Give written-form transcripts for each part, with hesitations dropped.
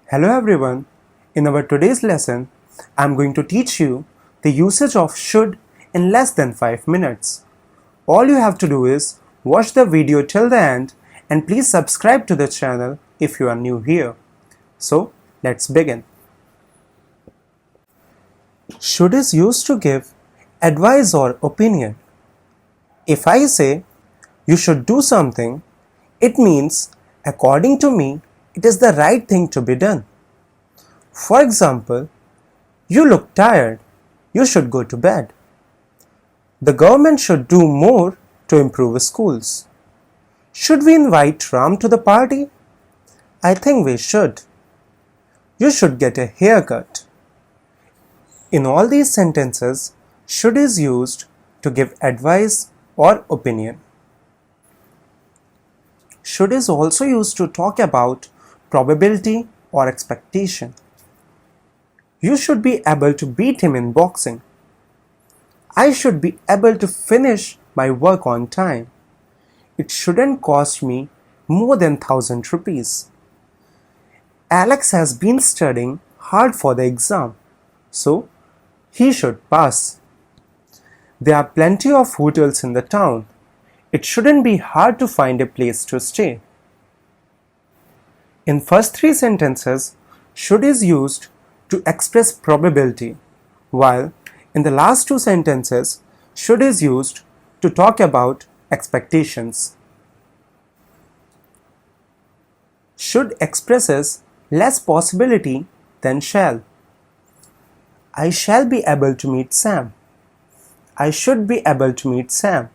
Hello everyone. In our today's lesson, I am going to teach you the usage of should in less than 5 minutes. All you have to do is watch the video till the end and please subscribe to the channel if you are new here. So, let's begin. Should is used to give advice or opinion. If I say, you should do something, it means, according to me, it is the right thing to be done. For example, you look tired, you should go to bed. The government should do more to improve schools. Should we invite Ram to the party? I think we should. You should get a haircut. In all these sentences, should is used to give advice or opinion. Should is also used to talk about probability or expectation. You should be able to beat him in boxing. I should be able to finish my work on time. It shouldn't cost me more than 1,000 rupees. Alex has been studying hard for the exam, so he should pass. There are plenty of hotels in the town. It shouldn't be hard to find a place to stay. In first three sentences, should is used to express probability, while in the last two sentences, should is used to talk about expectations. Should expresses less possibility than shall. I shall be able to meet Sam. I should be able to meet Sam.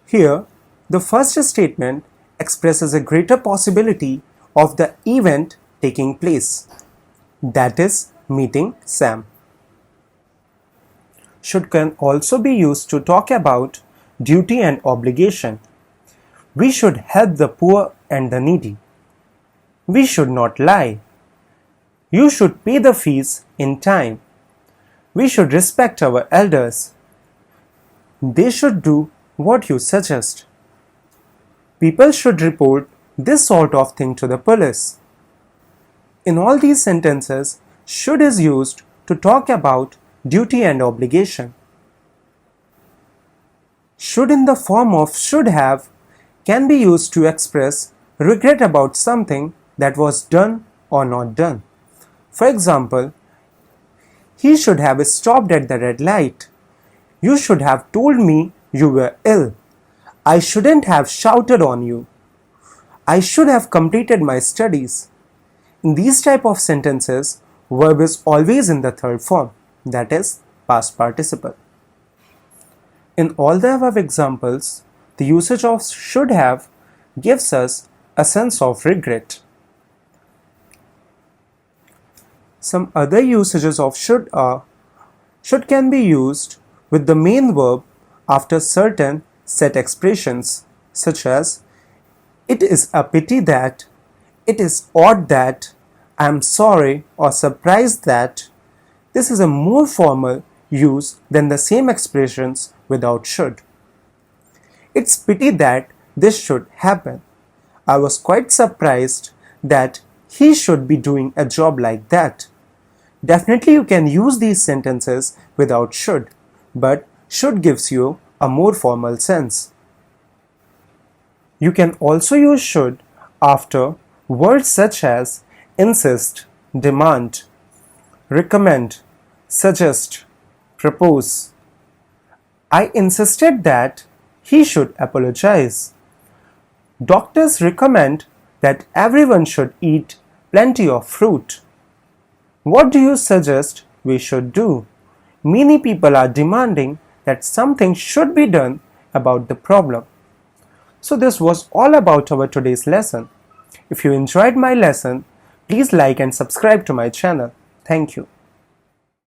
Here, the first statement expresses a greater possibility of the event taking place, that is, meeting Sam. Should can also be used to talk about duty and obligation. We should help the poor and the needy. We should not lie. You should pay the fees in time. We should respect our elders. They should do what you suggest. People should report this sort of thing to the police. In all these sentences, should is used to talk about duty and obligation. Should in the form of should have can be used to express regret about something that was done or not done. For example, he should have stopped at the red light. You should have told me you were ill. I shouldn't have shouted on you. I should have completed my studies. In these type of sentences, verb is always in the third form, that is, past participle. In all the above examples, the usage of should have gives us a sense of regret. Some other usages of should are, should can be used with the main verb after certain set expressions, such as it is a pity that, it is odd that, I am sorry or surprised that. This is a more formal use than the same expressions without should. It's pity that this should happen. I was quite surprised that he should be doing a job like that. Definitely you can use these sentences without should, but should gives you a more formal sense. You can also use should after words such as insist, demand, recommend, suggest, propose. I insisted that he should apologize. Doctors recommend that everyone should eat plenty of fruit. What do you suggest we should do? Many people are demanding that something should be done about the problem. So this was all about our today's lesson. If you enjoyed my lesson, please like and subscribe to my channel. Thank you.